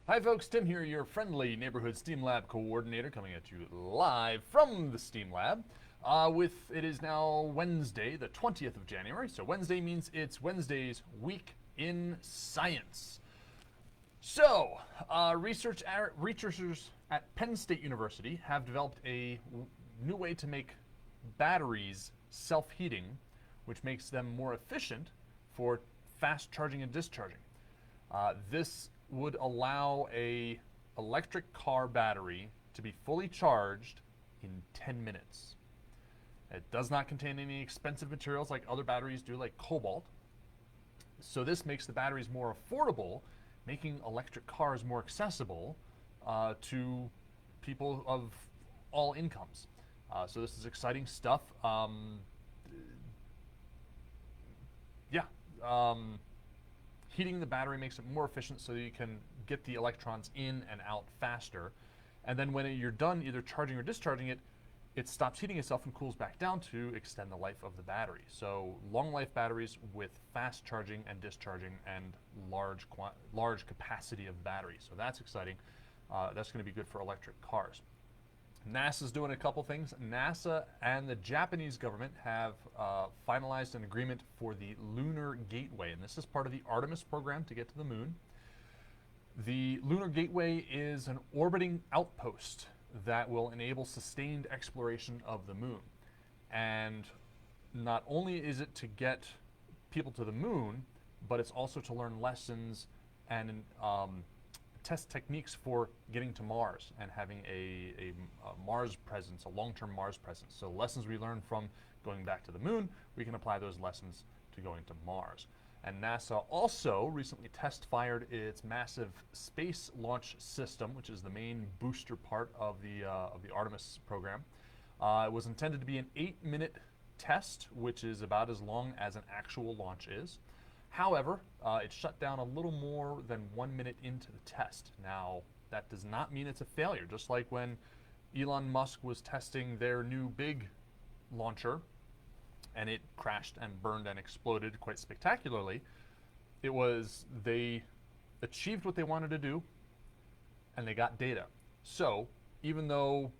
Hi folks, Tim here, your friendly neighborhood STEAM Lab coordinator, coming at you live from the STEAM Lab. It is now Wednesday, the 20th of January, so Wednesday means it's Wednesday's Week in Science. So, researchers at Penn State University have developed a new way to make batteries self-heating, which makes them more efficient for fast charging and discharging. This would allow a electric car battery to be fully charged in 10 minutes. It does not contain any expensive materials like other batteries do, like cobalt. So this makes the batteries more affordable, making electric cars more accessible to people of all incomes. So this is exciting stuff. Heating the battery makes it more efficient so that you can get the electrons in and out faster. And then when you're done either charging or discharging it, it stops heating itself and cools back down to extend the life of the battery. So long life batteries with fast charging and discharging and large capacity of battery. So that's exciting. That's going to be good for electric cars. NASA's doing a couple things. NASA and the Japanese government have finalized an agreement for the Lunar Gateway, and this is part of the Artemis program to get to the moon. The Lunar Gateway is an orbiting outpost that will enable sustained exploration of the moon. And not only is it to get people to the moon, but it's also to learn lessons and test techniques for getting to Mars and having a Mars presence, a long-term Mars presence. So lessons we learn from going back to the moon, we can apply those lessons to going to Mars. And NASA also recently test-fired its massive space launch system, which is the main booster part of the Artemis program. It was intended to be an 8-minute test, which is about as long as an actual launch is. However, it shut down a little more than 1 minute into the test. Now, that does not mean it's a failure. Just like when Elon Musk was testing their new big launcher and it crashed and burned and exploded quite spectacularly, they achieved what they wanted to do and they got data. So, even though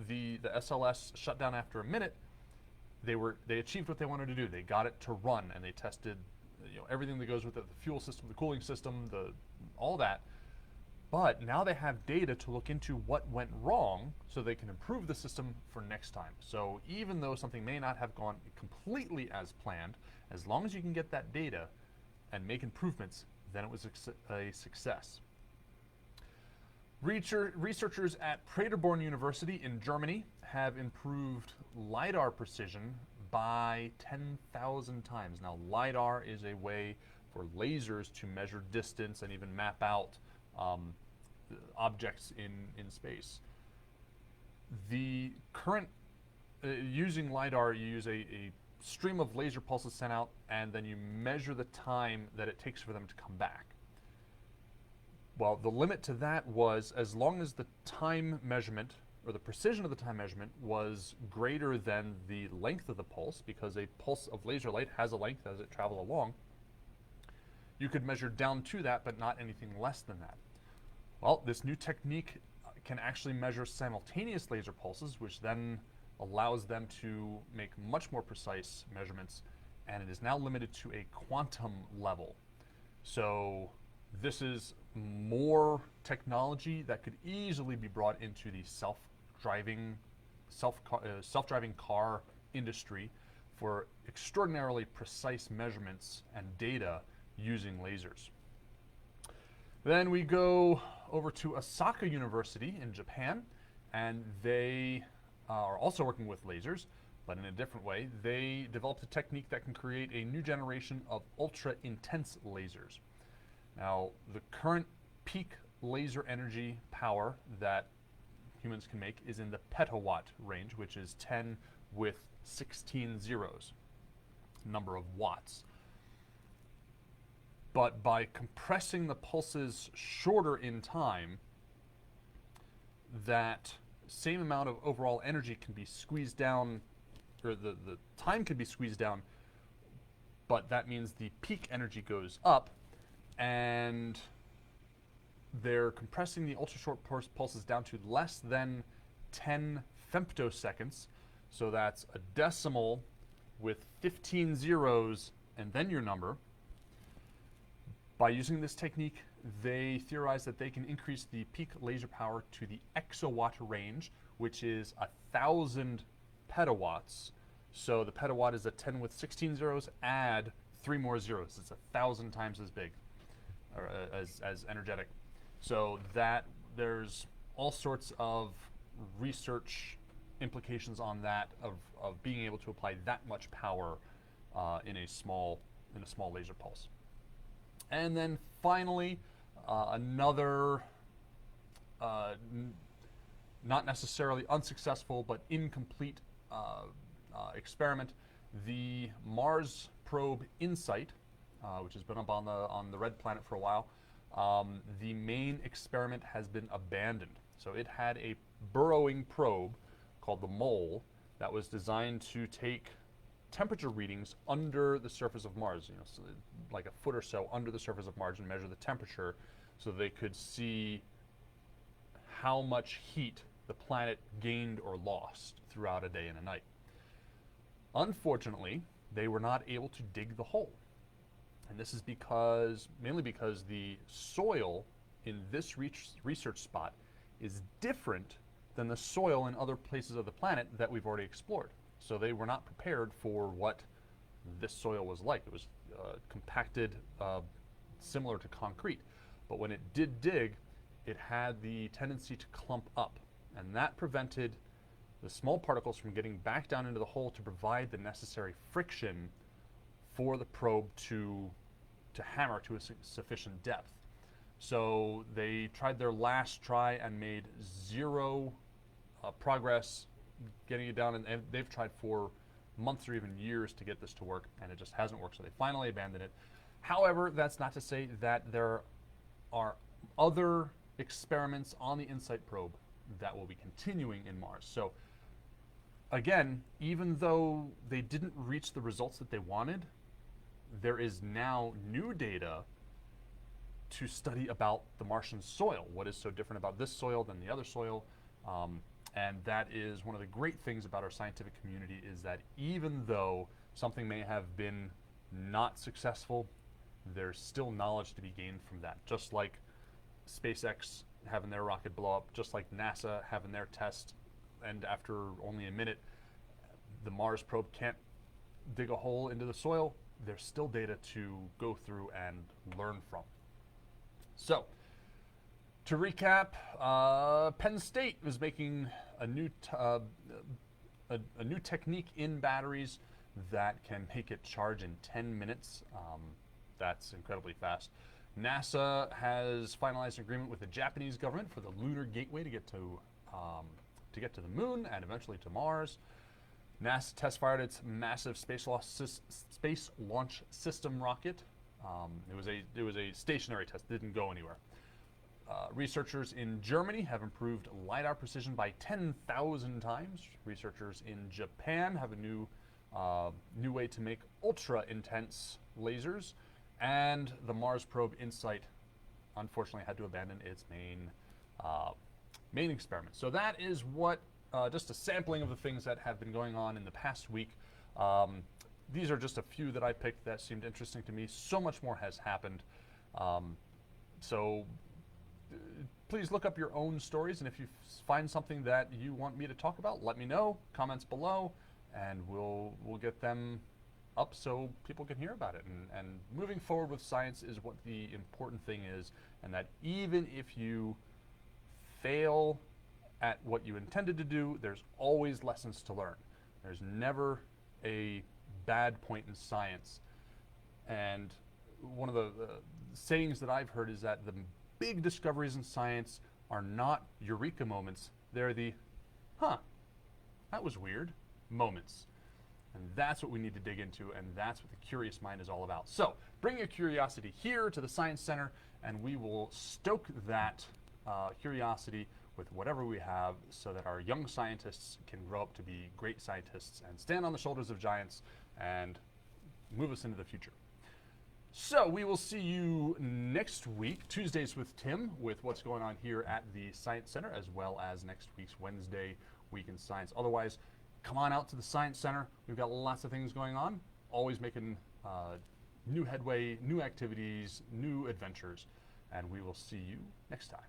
the SLS shut down after a minute, they achieved what they wanted to do. They got it to run and they tested everything that goes with it, the fuel system, the cooling system, all that. But now they have data to look into what went wrong so they can improve the system for next time. So even though something may not have gone completely as planned, as long as you can get that data and make improvements, then it was a success. Researchers at Paderborn University in Germany have improved LiDAR precision by 10,000 times. Now, LiDAR is a way for lasers to measure distance and even map out objects in space. The current, using LiDAR, you use a stream of laser pulses sent out, and then you measure the time that it takes for them to come back. Well, the limit to that was as long as the time measurement or the precision of the time measurement was greater than the length of the pulse, because a pulse of laser light has a length as it travels along, you could measure down to that, but not anything less than that. Well, this new technique can actually measure simultaneous laser pulses, which then allows them to make much more precise measurements, and it is now limited to a quantum level. So this is more technology that could easily be brought into the self-driving car industry for extraordinarily precise measurements and data using lasers. Then we go over to Osaka University in Japan, and they are also working with lasers, but in a different way. They developed a technique that can create a new generation of ultra-intense lasers. Now, the current peak laser energy power that humans can make is in the petawatt range, which is 10 with 16 zeros, number of watts. But by compressing the pulses shorter in time, that same amount of overall energy can be squeezed down, or the time can be squeezed down, but that means the peak energy goes up, and they're compressing the ultra-short pulses down to less than 10 femtoseconds. So that's a decimal with 15 zeros and then your number. By using this technique, they theorize that they can increase the peak laser power to the exawatt range, which is 1,000 petawatts. So the petawatt is a 10 with 16 zeros, add 3 more zeros. It's 1,000 times as big, or as energetic. So that there's all sorts of research implications on that of being able to apply that much power in a small laser pulse. And then finally, another not necessarily unsuccessful but incomplete experiment, the Mars probe InSight, which has been up on the red planet for a while. The main experiment has been abandoned. So it had a burrowing probe called the Mole that was designed to take temperature readings under the surface of Mars, so like a foot or so under the surface of Mars, and measure the temperature so they could see how much heat the planet gained or lost throughout a day and a night. Unfortunately, they were not able to dig the hole. And this is mainly because the soil in this research spot is different than the soil in other places of the planet that we've already explored. So they were not prepared for what this soil was like. It was compacted, similar to concrete. But when it did dig, it had the tendency to clump up. And that prevented the small particles from getting back down into the hole to provide the necessary friction for the probe to hammer to a sufficient depth. So they tried their last try and made zero progress getting it down, and they've tried for months or even years to get this to work, and it just hasn't worked, so they finally abandoned it. However, that's not to say that there are other experiments on the InSight probe that will be continuing in Mars. So again, even though they didn't reach the results that they wanted, there is now new data to study about the Martian soil. What is so different about this soil than the other soil? And that is one of the great things about our scientific community, is that even though something may have been not successful, there's still knowledge to be gained from that. Just like SpaceX having their rocket blow up, just like NASA having their test, and after only a minute, the Mars probe can't dig a hole into the soil, there's still data to go through and learn from. So, to recap, Penn State is making a new technique in batteries that can make it charge in 10 minutes. That's incredibly fast. NASA has finalized an agreement with the Japanese government for the Lunar Gateway to get to the moon and eventually to Mars. NASA test fired its massive space launch system rocket. It was a stationary test; didn't go anywhere. Researchers in Germany have improved LiDAR precision by 10,000 times. Researchers in Japan have a new way to make ultra-intense lasers. And the Mars probe InSight, unfortunately, had to abandon its main experiment. So that is just a sampling of the things that have been going on in the past week. These are just a few that I picked that seemed interesting to me. So much more has happened. So please look up your own stories, and if you find something that you want me to talk about, let me know. Comments below, and we'll get them up so people can hear about it. And moving forward with science is what the important thing is, and that even if you fail at what you intended to do, there's always lessons to learn. There's never a bad point in science. And one of the sayings that I've heard is that the big discoveries in science are not eureka moments. They're the, that was weird moments. And that's what we need to dig into, and that's what the curious mind is all about. So bring your curiosity here to the Science Center, and we will stoke that curiosity with whatever we have so that our young scientists can grow up to be great scientists and stand on the shoulders of giants and move us into the future. So we will see you next week, Tuesdays with Tim, with what's going on here at the Science Center, as well as next week's Wednesday Week in Science. Otherwise, come on out to the Science Center. We've got lots of things going on, always making new headway, new activities, new adventures, and we will see you next time.